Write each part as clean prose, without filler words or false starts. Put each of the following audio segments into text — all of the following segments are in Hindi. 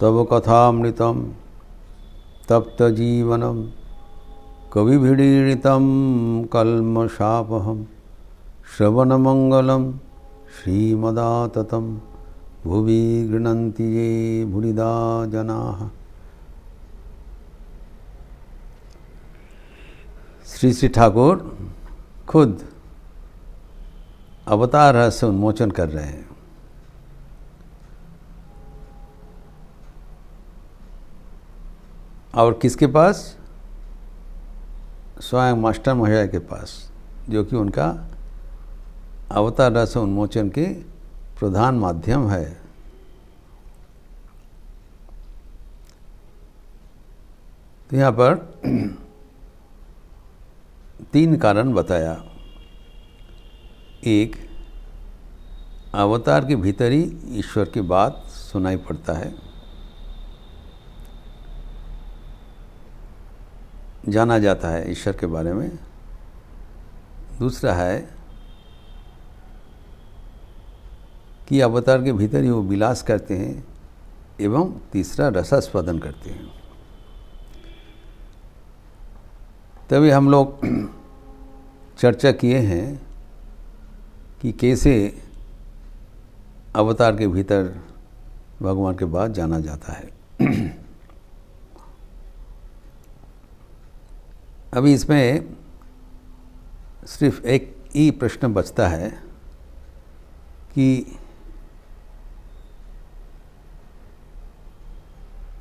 तव कथामृतं तप्त जीवनम कविभिडीडितं कल्मषापहं श्रवणमंगलं श्रीमदाततं भुवि गृह्णन्ति ये भूरिदा जनाः। श्री श्री ठाकुर खुद अवतार रहस्य उन्मोचन कर रहे हैं। और किसके पास? स्वयं मास्टर महोदय के पास, जो कि उनका अवतार रहस्य उन्मोचन के प्रधान माध्यम है। तो यहाँ पर 3 कारण बताया। एक, अवतार के भीतर ही ईश्वर की बात सुनाई पड़ता है, जाना जाता है ईश्वर के बारे में। दूसरा है कि अवतार के भीतर ही वो विलास करते हैं। एवं तीसरा, रसास्वादन करते हैं। तभी हम लोग चर्चा किए हैं कि कैसे अवतार के भीतर भगवान के बाद जाना जाता है। अभी इसमें सिर्फ एक ही प्रश्न बचता है कि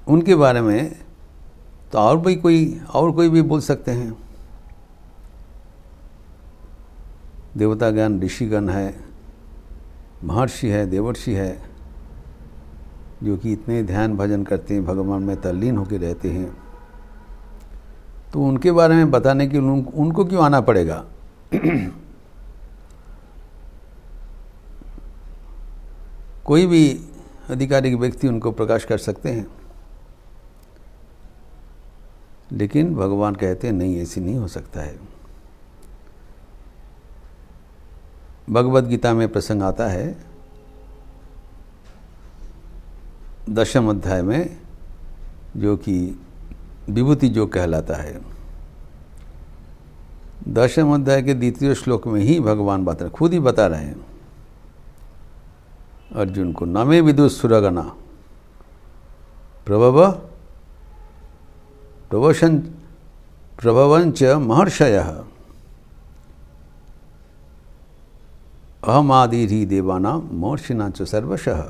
उनके बारे में तो और कोई भी बोल सकते हैं। देवतागण, ऋषिगण है, महर्षि है, देवर्षि है, जो कि इतने ध्यान भजन करते हैं, भगवान में तल्लीन होकर रहते हैं। तो उनके बारे में बताने के लिए उनको क्यों आना पड़ेगा? कोई भी अधिकारिक व्यक्ति उनको प्रकाश कर सकते हैं। लेकिन भगवान कहते हैं नहीं, ऐसी नहीं हो सकता है। भगवद गीता में प्रसंग आता है 10वें अध्याय में, जो कि विभूति जो कहलाता है। 10वें अध्याय के 2 श्लोक में ही भगवान खुद ही बता रहे हैं अर्जुन को, नमे विदुसुरगणा प्रभवंच महर्षयः अहमादिहि देवानां महर्षिणां च सर्वशः।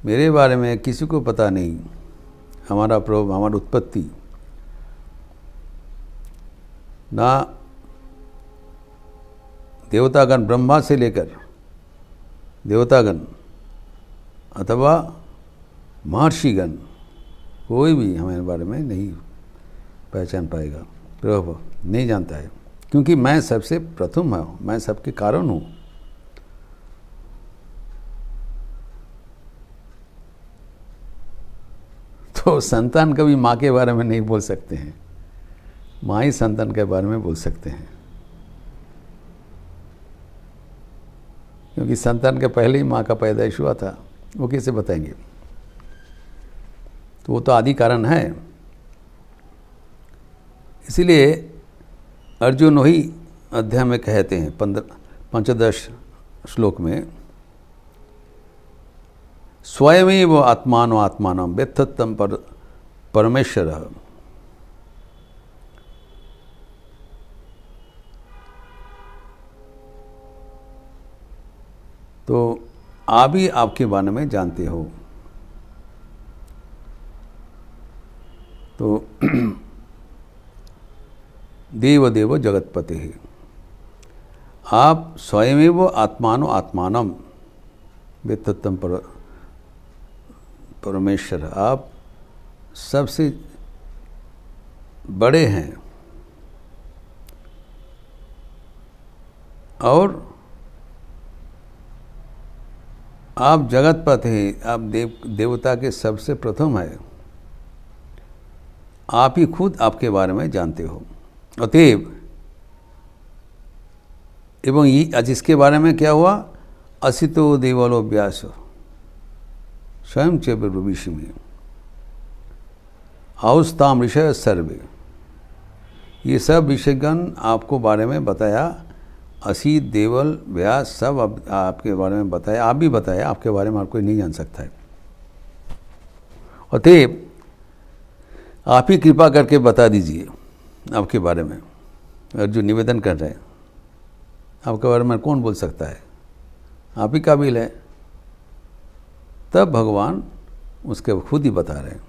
मेरे बारे में किसी को पता नहीं, हमारा प्रभु, हमारी उत्पत्ति, ना देवतागण ब्रह्मा से लेकर देवतागण अथवा महर्षिगण, कोई भी हमारे बारे में नहीं पहचान पाएगा। प्रभु नहीं जानता है, क्योंकि मैं सबसे प्रथम हूँ, मैं सबके कारण हूँ। तो संतान कभी माँ के बारे में नहीं बोल सकते हैं, माँ ही संतान के बारे में बोल सकते हैं। क्योंकि संतान के पहले ही माँ का पैदाइश हुआ था, वो कैसे बताएंगे? तो वो तो आदि कारण है। इसीलिए अर्जुन वही अध्याय में कहते हैं 15 श्लोक में, स्वयमेव आत्मानो आत्मानं व्यथतं परमेश्वरः। तो आप ही आपके बारे में जानते हो। तो देव देव जगतपते है, आप स्वयमेव आत्मानो आत्मानं व्यथतं परमेश्वर, आप सबसे बड़े हैं और आप जगतपति हैं, आप देवता के सबसे प्रथम है। आप ही खुद आपके बारे में जानते हो। अतएव एवं जिसके बारे में क्या हुआ, असितो देवलो व्यास स्वयं च ब्रवीषि में आउस्ताम ऋषय सर्वे। ये सब ऋषिगण आपको बारे में बताया, असीत, देवल, व्यास सब आपके बारे में बताया, आप भी बताया, आपके बारे में और कोई नहीं जान सकता है। अतएव आप ही कृपा करके बता दीजिए आपके बारे में। और जो निवेदन कर रहे हैं आपके बारे में कौन बोल सकता है, आप ही काबिल है। तब भगवान उसके खुद ही बता रहे हैं,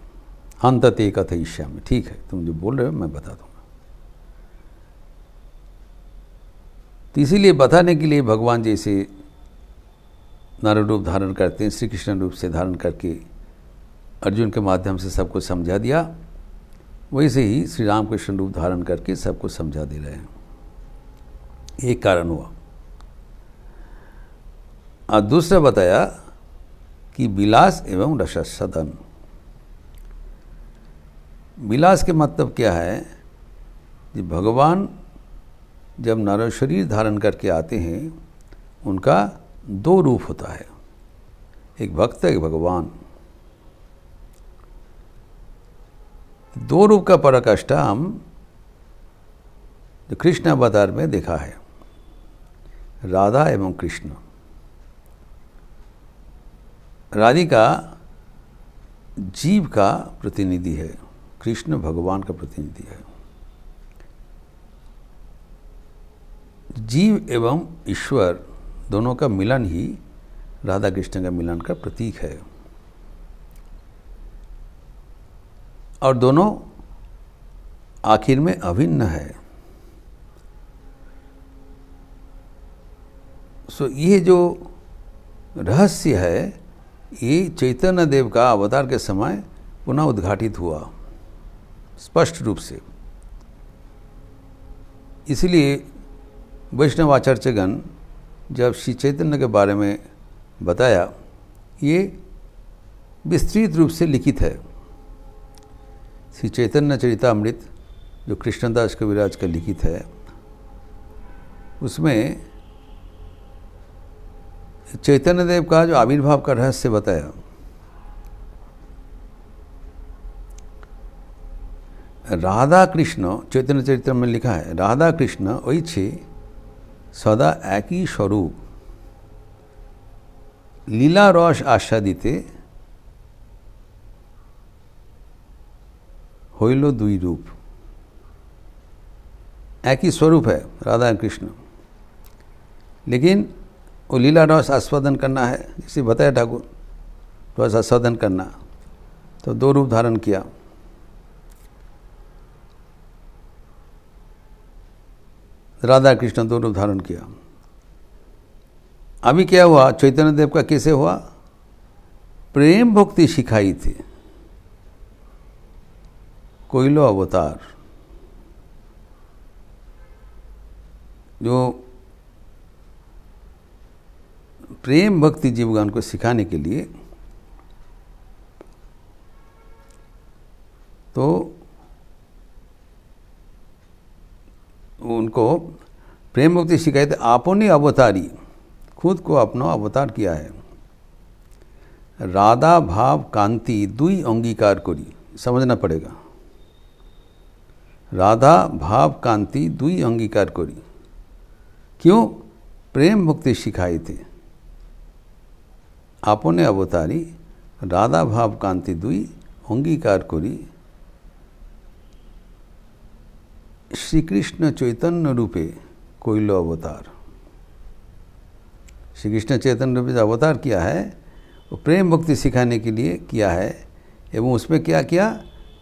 हंतते कथयिष्यामि, ठीक है तुम जो बोल रहे हो मैं बता दूंगा। तो इसीलिए बताने के लिए भगवान जैसे नारद रूप धारण करते हैं, श्री कृष्ण रूप से धारण करके अर्जुन के माध्यम से सबको समझा दिया, वैसे ही श्री रामकृष्ण रूप धारण करके सबको समझा दे रहे हैं। एक कारण हुआ। और दूसरा बताया कि विलास एवं रससदन। विलास के मतलब क्या है कि भगवान जब नर शरीर धारण करके आते हैं उनका दो रूप होता है, एक भक्त एक भगवान। दो रूप का पराकाष्ठा हम जो कृष्ण अवतार में देखा है, राधा एवं कृष्ण। राधिका जीव का प्रतिनिधि है, कृष्ण भगवान का प्रतिनिधि है। जीव एवं ईश्वर दोनों का मिलन ही राधा कृष्ण का मिलन का प्रतीक है। और दोनों आखिर में अभिन्न है। सो ये जो रहस्य है ये चैतन्य देव का अवतार के समय पुनः उद्घाटित हुआ स्पष्ट रूप से। इसलिए वैष्णवाचार्यगण जब श्री चैतन्य के बारे में बताया, ये विस्तृत रूप से लिखित है। श्री चैतन्य चरितामृत जो कृष्णदास कविराज का लिखित है, उसमें चैतन्य देव का जो आविर्भाव का रहस्य बताया। राधा कृष्ण चैतन्य चरित्र में लिखा है, राधा कृष्ण ओइछे सदा एक ही स्वरूप, लीला रस आस्वादिते होइलो दुई रूप। एक ही स्वरूप है राधा कृष्ण, लेकिन वो लीला रस आस्वादन करना है, जिसे बताया ठाकुर, रस आस्वादन करना, तो दो रूप धारण किया। राधा कृष्ण दो रूप धारण किया। अभी क्या हुआ, चैतन्य देव का कैसे हुआ, प्रेम भक्ति सिखाई थी, कोयलो अवतार। जो प्रेम भक्ति जीवगण को सिखाने के लिए, तो उनको प्रेम भक्ति सिखाई थे, आपने अवतारी, खुद को अपना अवतार किया है। राधा भाव कांति दुई अंगीकार करी, समझना पड़ेगा। राधा भाव कांति दुई अंगीकार करी, क्यों, प्रेम भक्ति सिखाई थे। आपने अवतारी राधा भाव कांति दुई अंगीकार करी, श्री कृष्ण चैतन्य रूपे कोयलो अवतार। श्री कृष्ण चैतन्य रूपे जो अवतार किया है वो प्रेम भक्ति सिखाने के लिए किया है। एवं उसमें क्या किया,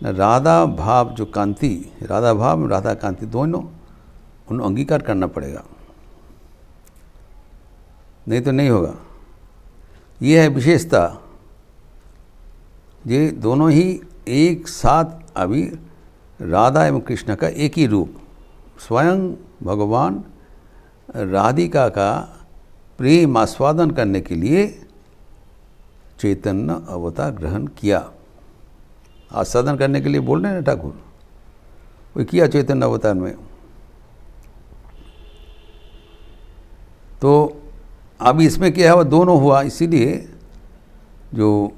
राधा भाव जो कांति, राधा भाव राधा कांति दोनों उन अंगीकार करना पड़ेगा, नहीं तो नहीं होगा। ये है विशेषता, ये दोनों ही एक साथ अभी राधा एवं कृष्ण का एक ही रूप, स्वयं भगवान राधिका का प्रेम आस्वादन करने के लिए चैतन्य अवतार ग्रहण किया। आस्वादन करने के लिए बोल रहे हैं ना ठाकुर, वो किया चैतन्य अवतार में। तो अब इसमें क्या हुआ, दोनों हुआ। इसीलिए जो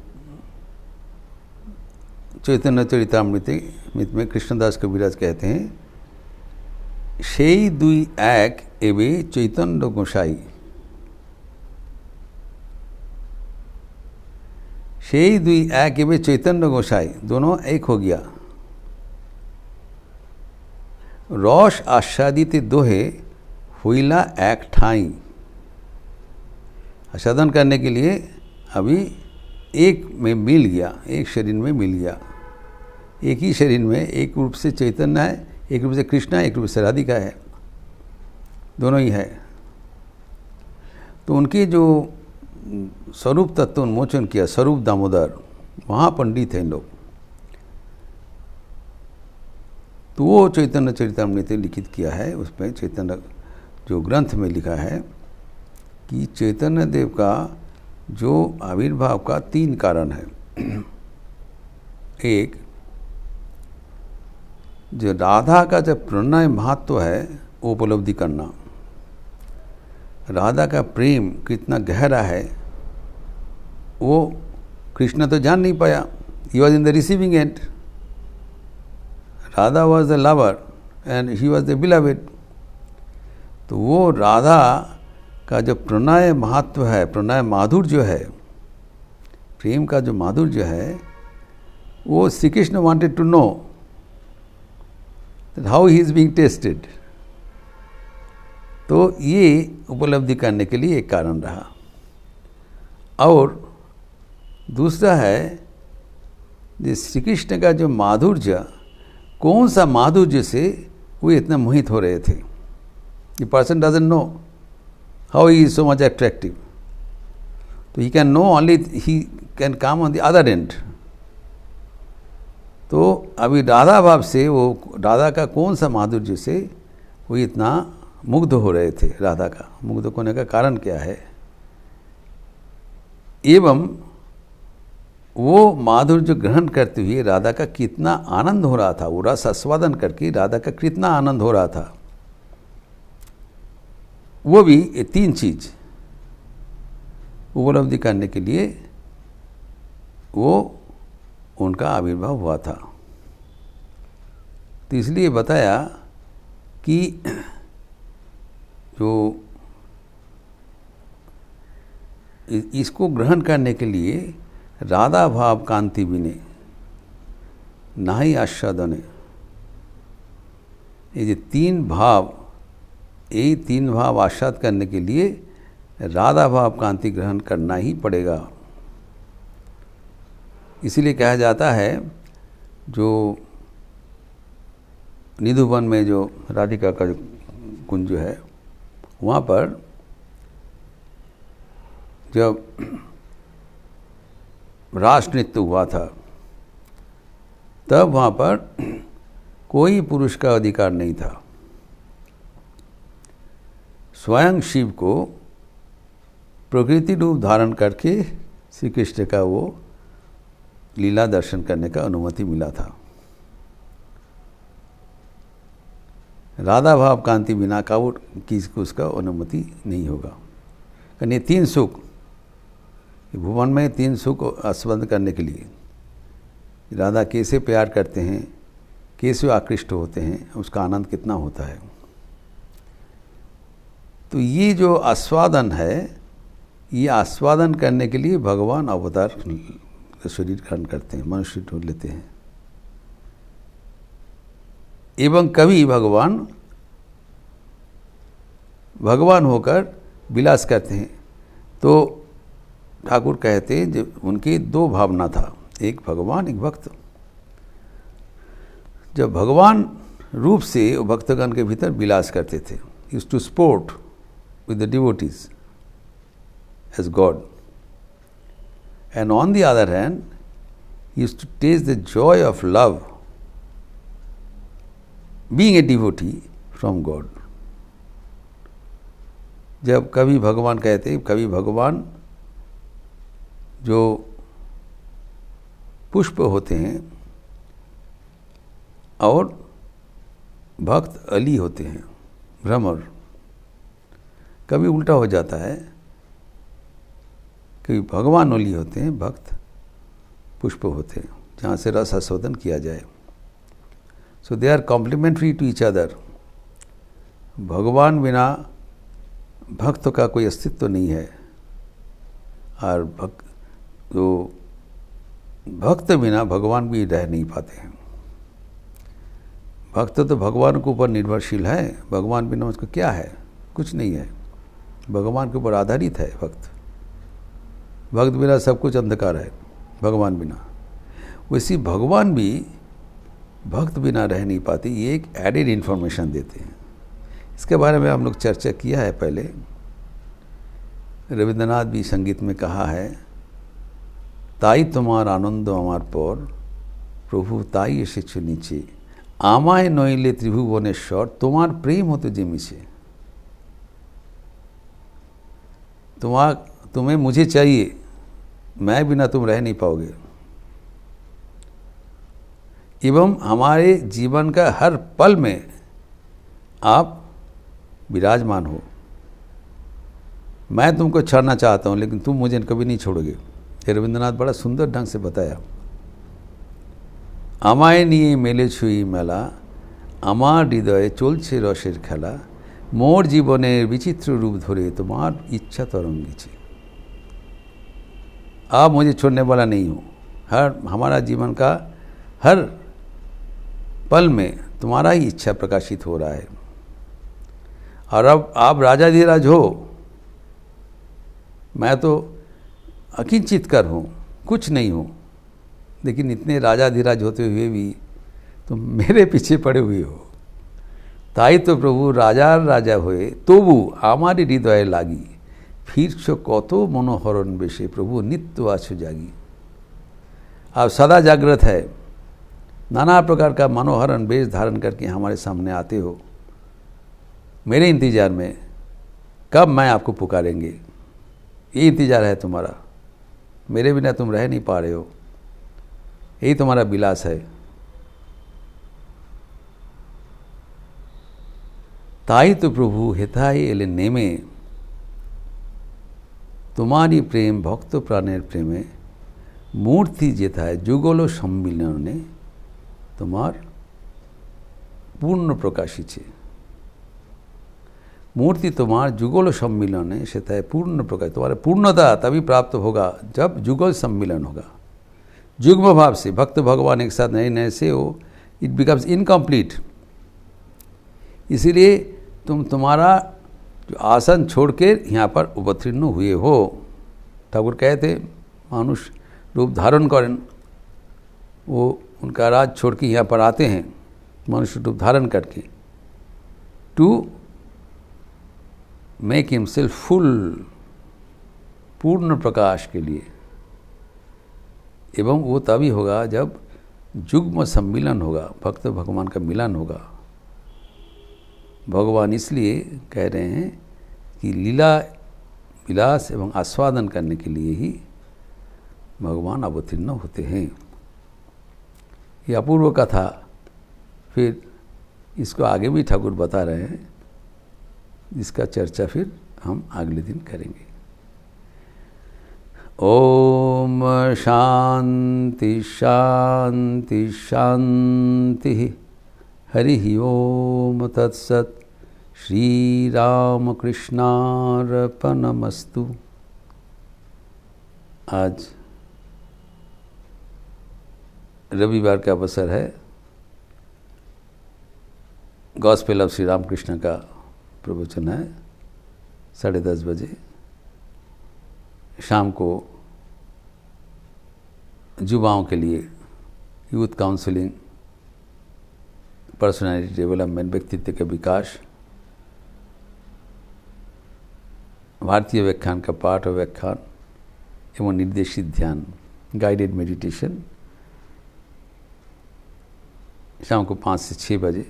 चैतन्य चरितामृत में कृष्णदास कविराज कहते हैं, সেই দুই এক এবে চৈতন্য গোসাই, সেই দুই এক এবে চৈতন্য গোসাই, दोनों एक हो गया। रस आस्वादित दोहे हुईला एक ठाई, आस्वादन करने के लिए अभी एक में मिल गया, एक शरीर में मिल गया। एक ही शरीर में एक रूप से चैतन्य है, एक रूप से कृष्ण है, एक रूप से राधिका है, दोनों ही है। तो उनके जो स्वरूप तत्व उन्मोचन किया, स्वरूप दामोदर, वहाँ पंडित हैं लोग। तो वो चैतन्य चरितामृत लिखित किया है, उसमें चैतन्य जो ग्रंथ में लिखा है कि चैतन्य देव का जो आविर्भाव का 3 कारण है। एक, जो राधा का जब प्रणय महत्व है वो उपलब्धि करना, राधा का प्रेम कितना गहरा है वो कृष्ण तो जान नहीं पाया, he was in the receiving end. Radha was the lover and he was the beloved. तो वो राधा का जो प्रणय महत्व है, प्रणय माधुर्य है, प्रेम का जो माधुर्य है, वो Shri Krishna wanted to know that how he is being tested। तो ये उपलब्धि करने के लिए एक कारण रहा। और दूसरा है जो श्री कृष्ण का जो माधुर्य, कौन सा माधुर्य से वो इतना मोहित हो रहे थे। The person doesn't know how he is so much attractive, तो he can know only, he can come on the other end। तो अभी राधा भाव से वो राधा का कौन सा माधुर्य से वो इतना मुग्ध हो रहे थे। राधा का मुग्ध होने का कारण क्या है, एवं वो माधुर्य ग्रहण करते हुए राधा का कितना आनंद हो रहा था, वो रस आस्वादन करके राधा का कितना आनंद हो रहा था, वो भी ये 3 चीज उपलब्धि करने के लिए वो उनका आविर्भाव हुआ था। तो इसलिए बताया कि जो इसको ग्रहण करने के लिए राधा भाव कांति बिने नाही आस्वादने, ये जो 3 भाव, यही 3 भाव आस्वाद करने के लिए राधा भाव कांति ग्रहण करना ही पड़ेगा। इसीलिए कहा जाता है, जो निधुवन में जो राधिका का कुंज है, वहाँ पर जब रास नृत्य हुआ था, तब वहाँ पर कोई पुरुष का अधिकार नहीं था। स्वयं शिव को प्रकृति रूप धारण करके श्री कृष्ण का वो लीला दर्शन करने का अनुमति मिला था। राधा भाव कांति बिना का वो किसी को उसका अनुमति नहीं होगा। यानी 3 सुख, भुवन में 3 सुख आस्वादन करने के लिए राधा कैसे प्यार करते हैं, कैसे आकृष्ट होते हैं, उसका आनंद कितना होता है। तो ये जो आस्वादन है, ये आस्वादन करने के लिए भगवान अवतार शरीर ग्रहण करते हैं, मनुष्य ढूंढ लेते हैं। एवं कभी भगवान होकर विलास करते हैं। तो ठाकुर कहते हैं जब उनके 2 भावना था, एक भगवान एक भक्त। जब भगवान रूप से भक्तगण के भीतर विलास करते थे, used to sport with the devotees as god, and on the other hand he used to taste the joy of love being a devotee from God। जब कभी भगवान कहते, कभी भगवान जो पुष्प होते हैं और भक्त अली होते हैं, भ्रमर। कभी उल्टा हो जाता है, कभी भगवान ओली होते हैं, भक्त पुष्प होते हैं। जहाँ से रस आस्वादन किया जाए। So they are complementary to each other. भगवान बिना भक्त का कोई अस्तित्व नहीं है, और भक्त बिना भगवान भी रह नहीं पाते हैं। भक्त तो भगवान के ऊपर निर्भरशील है, भगवान बिना उसको क्या है, कुछ नहीं है, भगवान के ऊपर आधारित है भक्त। भक्त बिना सब कुछ अंधकार है, भगवान बिना। वैसे भगवान भी भक्त बिना रह नहीं पाती, ये एक एडेड इन्फॉर्मेशन देते हैं। इसके बारे में हम लोग चर्चा किया है पहले। रविंद्रनाथ भी संगीत में कहा है, ताई तुम्हार आनंद हमार पर, प्रभु ताई एसेছো नीचे, आमाय नइले त्रिभुवनेश्वर, तुम्हार प्रेम होतो जे मिछे। तुम्हें मुझे चाहिए, मैं बिना तुम रह नहीं पाओगे। एवं हमारे जीवन का हर पल में आप विराजमान हो। मैं तुमको छोड़ना चाहता हूँ, लेकिन तुम मुझे कभी नहीं छोड़ोगे। ये रविंद्रनाथ बड़ा सुंदर ढंग से बताया। আমায় নিয়ে মেলেছুই মেলা, আমার হৃদয়ে চলছে রসের খেলা, মোর জীবনের বিচিত্র रूप ধরে তোমার इच्छा तरंगीছে। आप मुझे छोड़ने वाला नहीं हो। हमारा जीवन का हर पल में तुम्हारा ही इच्छा प्रकाशित हो रहा है। और अब आप राजाधिराज हो, मैं तो अकिंचित कर हूँ, कुछ नहीं हूँ, लेकिन इतने राजाधिराज होते हुए भी तुम मेरे पीछे पड़े हुए हो। ताई तो प्रभु राजार राजा हुए, तबु आमारी हृदय लागी, फिरছো কত मनोहरण बेशे, प्रभु नित्य आछो जागी। आप सदा जागृत है, नाना प्रकार का मनोहरण वेश धारण करके हमारे सामने आते हो, मेरे इंतजार में, कब मैं आपको पुकारेंगे, ये इंतजार है तुम्हारा। मेरे बिना तुम रह नहीं पा रहे हो, यही तुम्हारा विलास है। ताई तो प्रभु हेताई एले नेमे, तुम्हारी प्रेम भक्त प्राणेर प्रेमे, मूर्ति जेथाय जुगल सम्मिलने, तुम्हार पूर्ण प्रकाशिछे। मूर्ति तुम्हार जुगल सम्मिलने सेथाय पूर्ण प्रकाश, तुम्हारा पूर्णता तभी प्राप्त होगा जब जुगल सम्मिलन होगा। जुग्म भाव से भक्त भगवान एक साथ नहीं रहने से वो इट बिकम्स इनकम्प्लीट। इसीलिए तुम्हारा जो आसन छोड़ के यहाँ पर अवतीर्ण हुए हो। ठाकुर कहते मानुष रूप धारण करें, वो उनका राज छोड़ के यहाँ पर आते हैं मनुष्य रूप धारण करके, टू मेक हिमसेल्फ फुल, पूर्ण प्रकाश के लिए। एवं वो तभी होगा जब जुग्म सम्मिलन होगा, भक्त भगवान का मिलन होगा। भगवान इसलिए कह रहे हैं कि लीला विलास एवं आस्वादन करने के लिए ही भगवान अवतीर्ण होते हैं। ये अपूर्व कथा, फिर इसको आगे भी ठाकुर बता रहे हैं, जिसका चर्चा फिर हम अगले दिन करेंगे। ओम शांति शांति शांति। हरि ओम तत्सत। श्री राम कृष्णार्पणमस्तु। आज रविवार का अवसर है, गॉस्पेल ऑफ श्री रामकृष्ण का प्रवचन है 10:30 बजे शाम को। युवाओं के लिए यूथ काउंसलिंग, पर्सनालिटी डेवलपमेंट, व्यक्तित्व का विकास, भारतीय व्याख्यान का पाठ और व्याख्यान एवं निर्देशित ध्यान, गाइडेड मेडिटेशन शाम को 5 से 6 बजे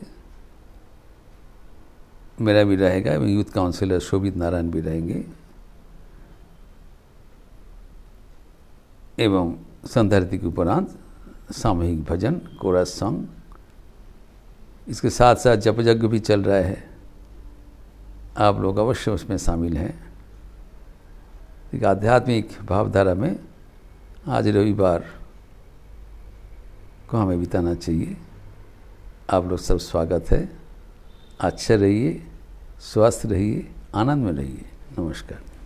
मेरा भी रहेगा। यूथ काउंसिलर शोभित नारायण भी रहेंगे एवं संध्यारती के उपरांत सामूहिक भजन, कोरस सॉन्ग, इसके साथ साथ जप यज्ञ भी चल रहा है। आप लोग अवश्य उसमें शामिल हैं। एक आध्यात्मिक भावधारा में आज रविवार को हमें बिताना चाहिए। आप लोग सब स्वागत है। अच्छे रहिए, स्वस्थ रहिए, आनंद में रहिए। नमस्कार।